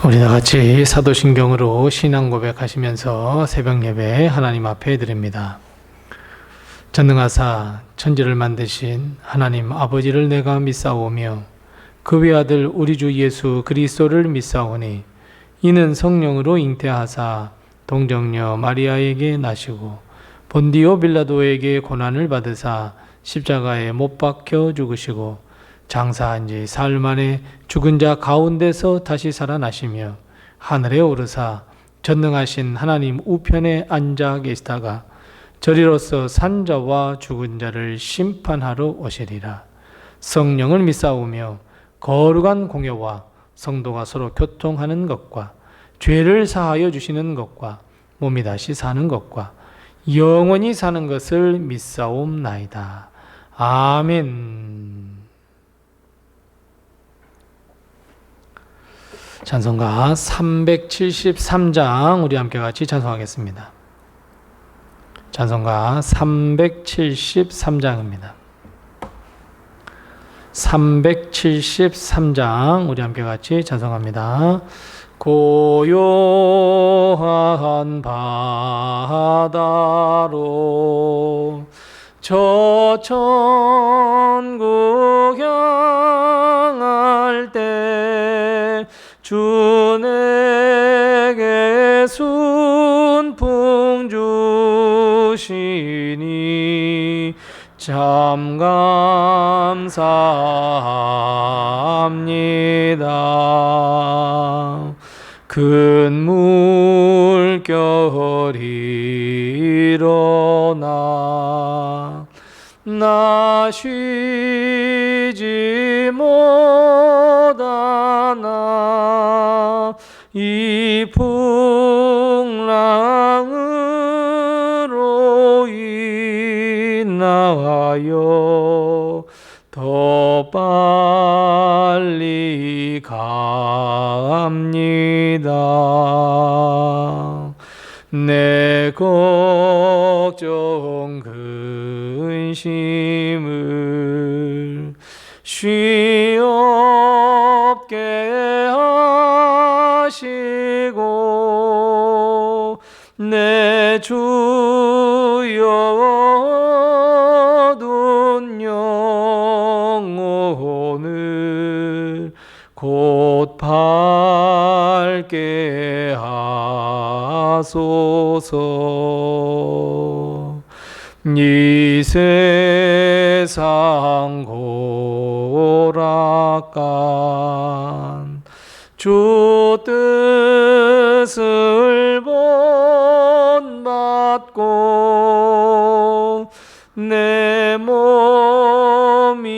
우리 다 같이 사도신경으로 신앙 고백하시면서 새벽 예배 하나님 앞에 드립니다. 전능하사 천지를 만드신 하나님 아버지를 내가 믿사오며 그 외아들 우리 주 예수 그리스도를 믿사오니 이는 성령으로 잉태하사 동정녀 마리아에게 나시고 본디오 빌라도에게 고난을 받으사 십자가에 못 박혀 죽으시고 장사한 지 사흘 만에 죽은 자 가운데서 다시 살아나시며 하늘에 오르사 전능하신 하나님 우편에 앉아 계시다가 저리로서 산 자와 죽은 자를 심판하러 오시리라. 성령을 믿사오며 거룩한 공예와 성도가 서로 교통하는 것과 죄를 사하여 주시는 것과 몸이 다시 사는 것과 영원히 사는 것을 믿사옵나이다. 아멘. 찬송가 373장 우리 함께 같이 찬송하겠습니다. 찬송가 373장입니다. 373장 우리 함께 같이 찬송합니다. 고요한 바다로 저 천국 향할 때 주 내게 순풍 주시니 참 감사합니다. 큰 물결이 일어나 나 쉬지 못하나 이 풍랑으로 인하여 더 빨리 갑니다. 내 걱정 근심을 쉬없게 하시고 내 주여 어두운 영혼을 곧 밝게 하소서. 이 세상 고락간 주 뜻을 본받고 내 몸이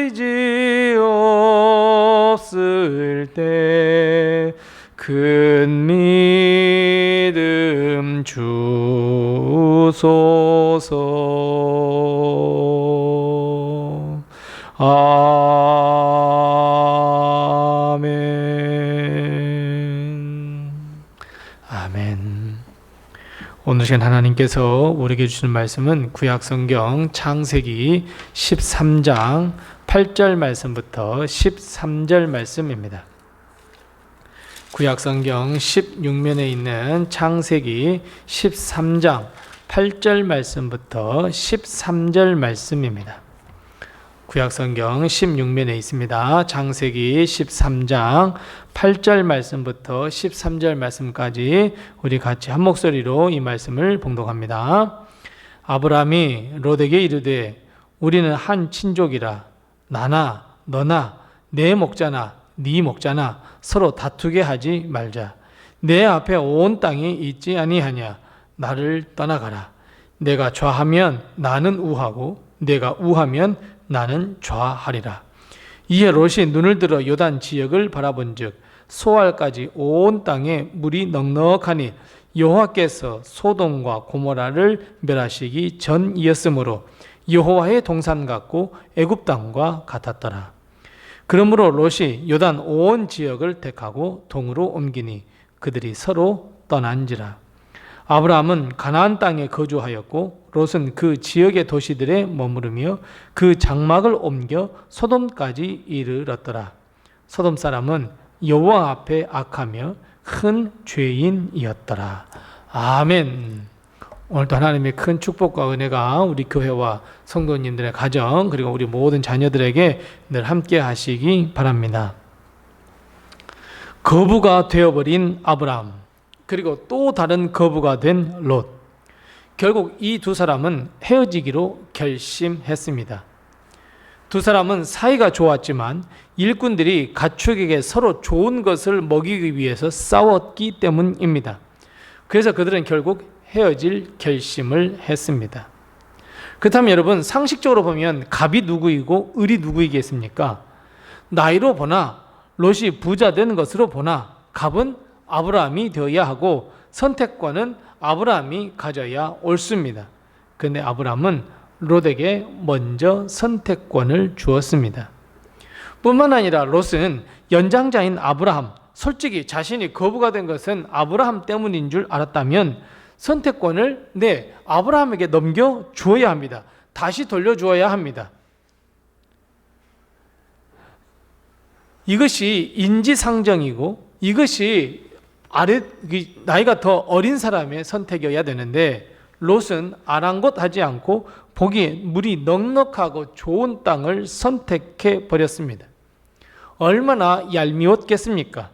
의지 없을 때 큰 믿음 주소서. 아멘. 아멘. 오늘 시간 하나님께서 우리에게 주시는 말씀은 구약성경 창세기 13장 8절 말씀부터 13절 말씀입니다. 구약성경 16면에 있는 창세기 13장 8절 말씀부터 13절 말씀입니다. 구약성경 16면에 있습니다. 창세기 13장 8절 말씀부터 13절 말씀까지 우리 같이 한 목소리로 이 말씀을 봉독합니다. 아브라함이 롯에게 이르되 우리는 한 친족이라 나나 너나 내 목자나 네 목자나 서로 다투게 하지 말자. 내 앞에 온 땅이 있지 아니하냐. 나를 떠나가라. 내가 좌하면 나는 우하고 내가 우하면 나는 좌하리라. 이에 롯이 눈을 들어 요단 지역을 바라본즉 소알까지 온 땅에 물이 넉넉하니 여호와께서 소돔과 고모라를 멸하시기 전이었으므로 여호와의 동산 같고 애굽 땅과 같았더라. 그러므로 롯이 요단 온 지역을 택하고 동으로 옮기니 그들이 서로 떠난지라. 아브라함은 가나안 땅에 거주하였고 롯은 그 지역의 도시들에 머무르며 그 장막을 옮겨 소돔까지 이르렀더라. 소돔 사람은 여호와 앞에 악하며 큰 죄인이었더라. 아멘. 오늘도 하나님의 큰 축복과 은혜가 우리 교회와 성도님들의 가정 그리고 우리 모든 자녀들에게 늘 함께 하시기 바랍니다. 거부가 되어버린 아브라함, 그리고 또 다른 거부가 된 롯. 결국 이 두 사람은 헤어지기로 결심했습니다. 두 사람은 사이가 좋았지만 일꾼들이 가축에게 서로 좋은 것을 먹이기 위해서 싸웠기 때문입니다. 그래서 그들은 결국 헤어질 결심을 했습니다. 그렇다면 여러분, 상식적으로 보면 갑이 누구이고 을이 누구이겠습니까? 나이로 보나 롯이 부자 된 것으로 보나 갑은 아브라함이 되어야 하고 선택권은 아브라함이 가져야 옳습니다. 그런데 아브라함은 롯에게 먼저 선택권을 주었습니다. 뿐만 아니라 롯은 연장자인 아브라함, 솔직히 자신이 거부가 된 것은 아브라함 때문인 줄 알았다면 선택권을 아브라함에게 넘겨주어야 합니다. 다시 돌려주어야 합니다. 이것이 인지상정이고 이것이 나이가 더 어린 사람의 선택이어야 되는데 롯은 아랑곳하지 않고 보기에 물이 넉넉하고 좋은 땅을 선택해 버렸습니다. 얼마나 얄미웠겠습니까?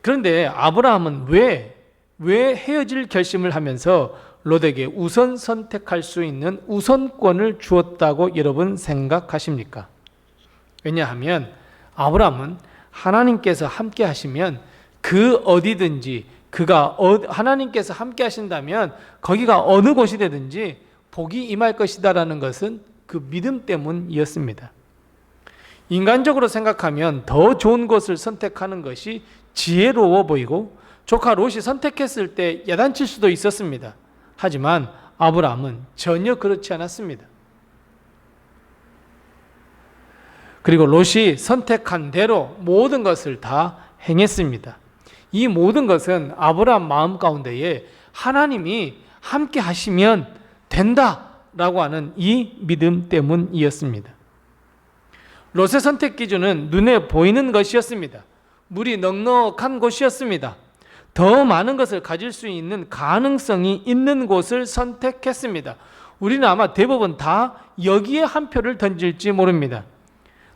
그런데 아브라함은 왜 헤어질 결심을 하면서 롯에게 우선 선택할 수 있는 우선권을 주었다고 여러분 생각하십니까? 왜냐하면 아브라함은 하나님께서 함께 하시면 그 어디든지 하나님께서 함께 하신다면 거기가 어느 곳이 되든지 복이 임할 것이다라는 것은 그 믿음 때문이었습니다. 인간적으로 생각하면 더 좋은 것을 선택하는 것이 지혜로워 보이고 조카 롯이 선택했을 때 야단칠 수도 있었습니다. 하지만 아브라함은 전혀 그렇지 않았습니다. 그리고 롯이 선택한 대로 모든 것을 다 행했습니다. 이 모든 것은 아브라함 마음 가운데에 하나님이 함께 하시면 된다라고 하는 이 믿음 때문이었습니다. 롯의 선택 기준은 눈에 보이는 것이었습니다. 물이 넉넉한 곳이었습니다. 더 많은 것을 가질 수 있는 가능성이 있는 곳을 선택했습니다. 우리는 아마 대부분 다 여기에 한 표를 던질지 모릅니다.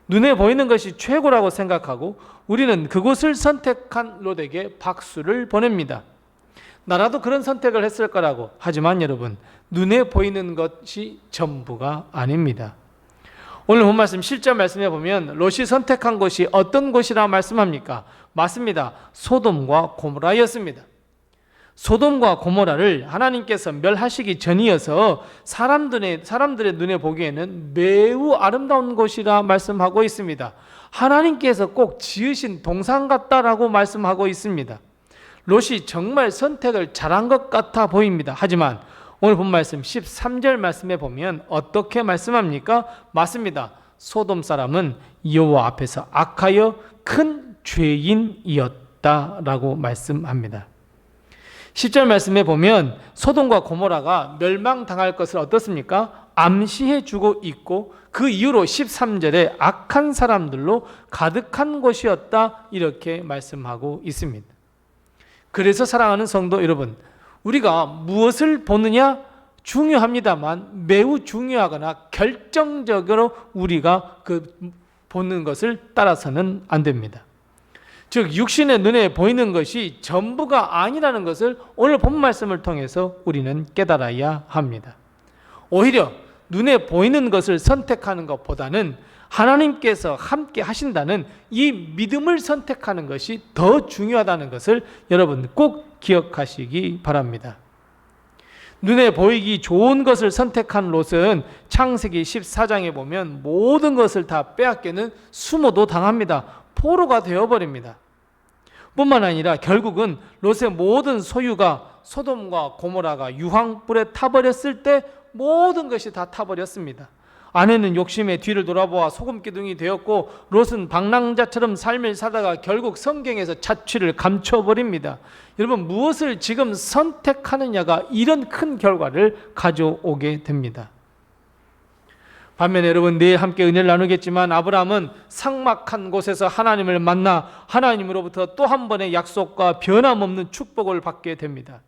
눈에 보이는 것이 최고라고 생각하고 우리는 그곳을 선택한 롯에게 박수를 보냅니다. 나라도 그런 선택을 했을 거라고. 하지만 여러분, 눈에 보이는 것이 전부가 아닙니다. 오늘 본 말씀 7절 말씀해 보면 롯이 선택한 곳이 어떤 곳이라 말씀합니까? 맞습니다. 소돔과 고모라였습니다. 소돔과 고모라를 하나님께서 멸하시기 전이어서 사람들의 눈에 보기에는 매우 아름다운 곳이라 말씀하고 있습니다. 하나님께서 꼭 지으신 동산 같다라고 말씀하고 있습니다. 롯이 정말 선택을 잘한 것 같아 보입니다. 하지만 오늘 본 말씀 13절 말씀에 보면 어떻게 말씀합니까? 맞습니다. 소돔 사람은 여호와 앞에서 악하여 큰 죄인이었다라고 말씀합니다. 10절 말씀에 보면 소돔과 고모라가 멸망당할 것을 어떻습니까? 암시해 주고 있고 그 이후로 13절에 악한 사람들로 가득한 곳이었다 이렇게 말씀하고 있습니다. 그래서 사랑하는 성도 여러분, 우리가 무엇을 보느냐 중요합니다만 매우 중요하거나 결정적으로 우리가 보는 것을 따라서는 안 됩니다. 즉 육신의 눈에 보이는 것이 전부가 아니라는 것을 오늘 본 말씀을 통해서 우리는 깨달아야 합니다. 오히려 눈에 보이는 것을 선택하는 것보다는 하나님께서 함께 하신다는 이 믿음을 선택하는 것이 더 중요하다는 것을 여러분 꼭 기억하시기 바랍니다. 눈에 보이기 좋은 것을 선택한 롯은 창세기 14장에 보면 모든 것을 다 빼앗기는 수모도 당합니다. 포로가 되어버립니다. 뿐만 아니라 결국은 롯의 모든 소유가 소돔과 고모라가 유황불에 타버렸을 때 모든 것이 다 타버렸습니다. 아내는 욕심에 뒤를 돌아보아 소금기둥이 되었고 롯은 방랑자처럼 삶을 살다가 결국 성경에서 자취를 감춰버립니다. 여러분 무엇을 지금 선택하느냐가 이런 큰 결과를 가져오게 됩니다. 반면에 여러분 내일 함께 은혜를 나누겠지만 아브라함은 삭막한 곳에서 하나님을 만나 하나님으로부터 또 한 번의 약속과 변함없는 축복을 받게 됩니다.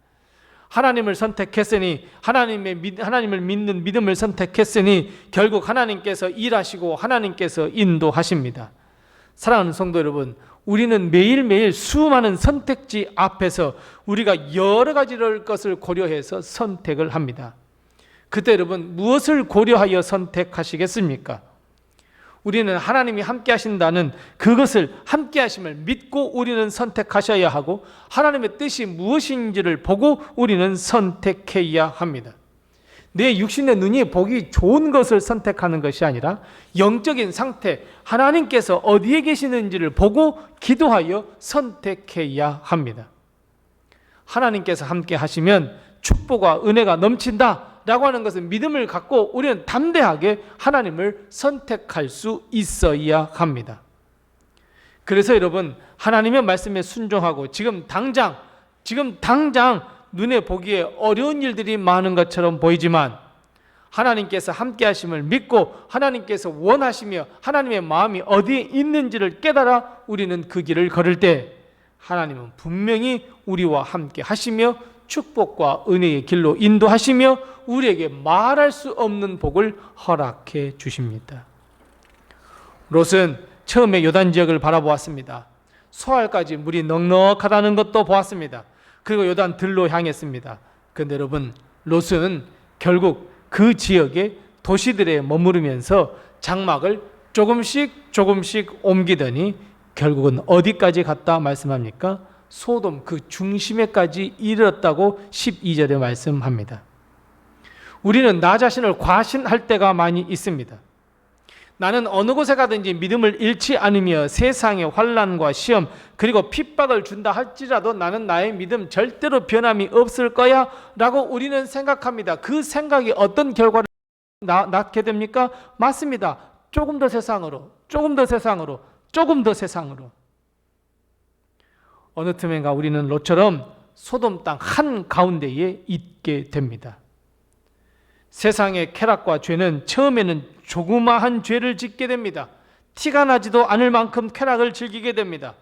하나님을 선택했으니 하나님을 믿는 믿음을 선택했으니 결국 하나님께서 일하시고 하나님께서 인도하십니다. 사랑하는 성도 여러분, 우리는 매일매일 수많은 선택지 앞에서 우리가 여러 가지 것을 고려해서 선택을 합니다. 그때 여러분 무엇을 고려하여 선택하시겠습니까? 우리는 하나님이 함께 하신다는 그것을 함께 하심을 믿고 우리는 선택하셔야 하고 하나님의 뜻이 무엇인지를 보고 우리는 선택해야 합니다. 내 육신의 눈이 보기 좋은 것을 선택하는 것이 아니라 영적인 상태, 하나님께서 어디에 계시는지를 보고 기도하여 선택해야 합니다. 하나님께서 함께 하시면 축복과 은혜가 넘친다 라고 하는 것은 믿음을 갖고 우리는 담대하게 하나님을 선택할 수 있어야 합니다. 그래서 여러분 하나님의 말씀에 순종하고 지금 당장 눈에 보기에 어려운 일들이 많은 것처럼 보이지만 하나님께서 함께 하심을 믿고 하나님께서 원하시며 하나님의 마음이 어디에 있는지를 깨달아 우리는 그 길을 걸을 때 하나님은 분명히 우리와 함께 하시며 축복과 은혜의 길로 인도하시며 우리에게 말할 수 없는 복을 허락해 주십니다. 롯은 처음에 요단 지역을 바라보았습니다. 소알까지 물이 넉넉하다는 것도 보았습니다. 그리고 요단 들로 향했습니다. 그런데 여러분 롯은 결국 그 지역의 도시들에 머무르면서 장막을 조금씩 옮기더니 결국은 어디까지 갔다 말씀합니까? 소돔 그 중심에까지 이르렀다고 12절에 말씀합니다. 우리는 나 자신을 과신할 때가 많이 있습니다. 나는 어느 곳에 가든지 믿음을 잃지 않으며 세상의 환난과 시험 그리고 핍박을 준다 할지라도 나는 나의 믿음 절대로 변함이 없을 거야 라고 우리는 생각합니다. 그 생각이 어떤 결과를 낳게 됩니까? 맞습니다. 조금 더 세상으로 어느 틈엔가 우리는 롯처럼 소돔 땅 한가운데에 있게 됩니다. 세상의 쾌락과 죄는 처음에는 조그마한 죄를 짓게 됩니다. 티가 나지도 않을 만큼 쾌락을 즐기게 됩니다.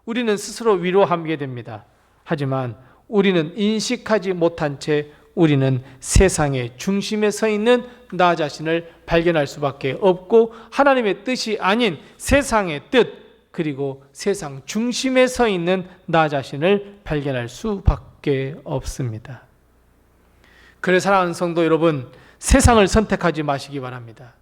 우리는 스스로 위로하게 됩니다. 하지만 우리는 인식하지 못한 채 우리는 세상의 중심에 서 있는 나 자신을 발견할 수밖에 없고 하나님의 뜻이 아닌 세상의 뜻 그리고 세상 중심에 서 있는 나 자신을 발견할 수밖에 없습니다. 그래서 사랑하는 성도 여러분, 세상을 선택하지 마시기 바랍니다.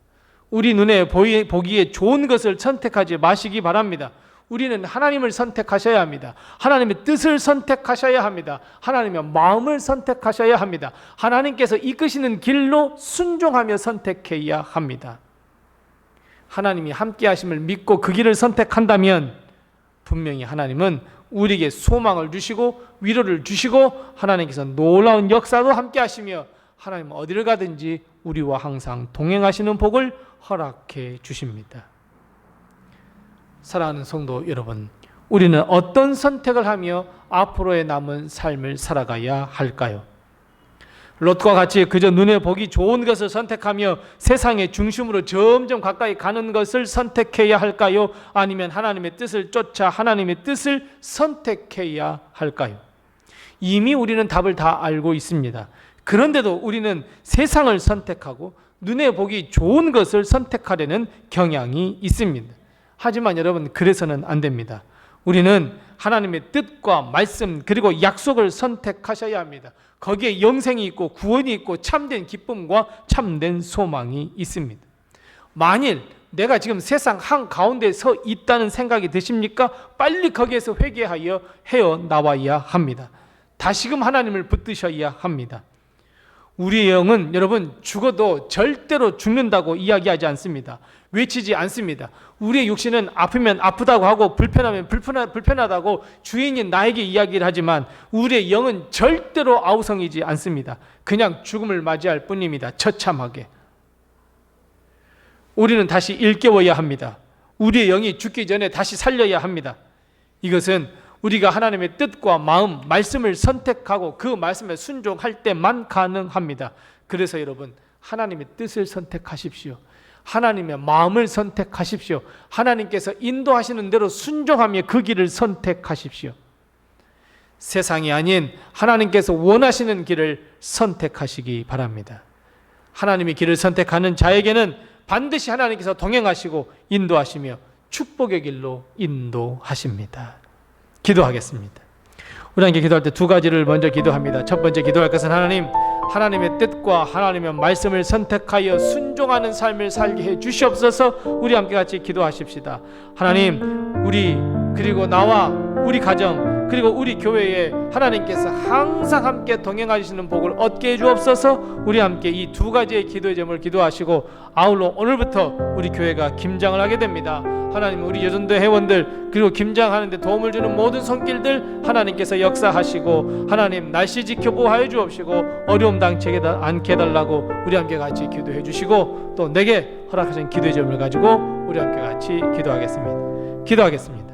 우리 눈에 보기에 좋은 것을 선택하지 마시기 바랍니다. 우리는 하나님을 선택하셔야 합니다. 하나님의 뜻을 선택하셔야 합니다. 하나님의 마음을 선택하셔야 합니다. 하나님께서 이끄시는 길로 순종하며 선택해야 합니다. 하나님이 함께 하심을 믿고 그 길을 선택한다면 분명히 하나님은 우리에게 소망을 주시고 위로를 주시고 하나님께서 놀라운 역사도 함께 하시며 하나님은 어디를 가든지 우리와 항상 동행하시는 복을 허락해 주십니다. 사랑하는 성도 여러분, 우리는 어떤 선택을 하며 앞으로의 남은 삶을 살아가야 할까요? 롯과 같이 그저 눈에 보기 좋은 것을 선택하며 세상의 중심으로 점점 가까이 가는 것을 선택해야 할까요? 아니면 하나님의 뜻을 쫓아 하나님의 뜻을 선택해야 할까요? 이미 우리는 답을 다 알고 있습니다. 그런데도 우리는 세상을 선택하고 눈에 보기 좋은 것을 선택하려는 경향이 있습니다. 하지만 여러분, 그래서는 안 됩니다. 우리는 하나님의 뜻과 말씀 그리고 약속을 선택하셔야 합니다. 거기에 영생이 있고 구원이 있고 참된 기쁨과 참된 소망이 있습니다. 만일 내가 지금 세상 한가운데 서 있다는 생각이 드십니까? 빨리 거기에서 회개하여 헤어나와야 합니다. 다시금 하나님을 붙드셔야 합니다. 우리의 영은 여러분 죽어도 절대로 죽는다고 이야기하지 않습니다. 외치지 않습니다. 우리의 육신은 아프면 아프다고 하고 불편하면 불편하다고 주인인 나에게 이야기를 하지만 우리의 영은 절대로 아우성이지 않습니다. 그냥 죽음을 맞이할 뿐입니다. 처참하게. 우리는 다시 일깨워야 합니다. 우리의 영이 죽기 전에 다시 살려야 합니다. 이것은 우리가 하나님의 뜻과 마음, 말씀을 선택하고 그 말씀에 순종할 때만 가능합니다. 그래서 여러분, 하나님의 뜻을 선택하십시오. 하나님의 마음을 선택하십시오. 하나님께서 인도하시는 대로 순종하며 그 길을 선택하십시오. 세상이 아닌 하나님께서 원하시는 길을 선택하시기 바랍니다. 하나님의 길을 선택하는 자에게는 반드시 하나님께서 동행하시고 인도하시며 축복의 길로 인도하십니다. 기도하겠습니다. 우리 함께 기도할 때 두 가지를 먼저 기도합니다. 첫 번째 기도할 것은 하나님의 뜻과 하나님의 말씀을 선택하여 순종하는 삶을 살게 해 주시옵소서. 우리 함께 같이 기도하십시다. 하나님, 우리 그리고 나와 우리 가정 그리고 우리 교회에 하나님께서 항상 함께 동행하시는 복을 얻게 해 주옵소서. 우리 함께 이 두 가지의 기도의 제목을 기도하시고 아울러 오늘부터 우리 교회가 김장을 하게 됩니다. 하나님, 우리 여전도 회원들 그리고 김장하는 데 도움을 주는 모든 손길들 하나님께서 역사하시고 하나님 날씨 지켜보호하여 주옵시고 어려움 당치게 않게 해달라고 우리 함께 같이 기도해 주시고 또 내게 허락하신 기도의 제목을 가지고 우리 함께 같이 기도하겠습니다.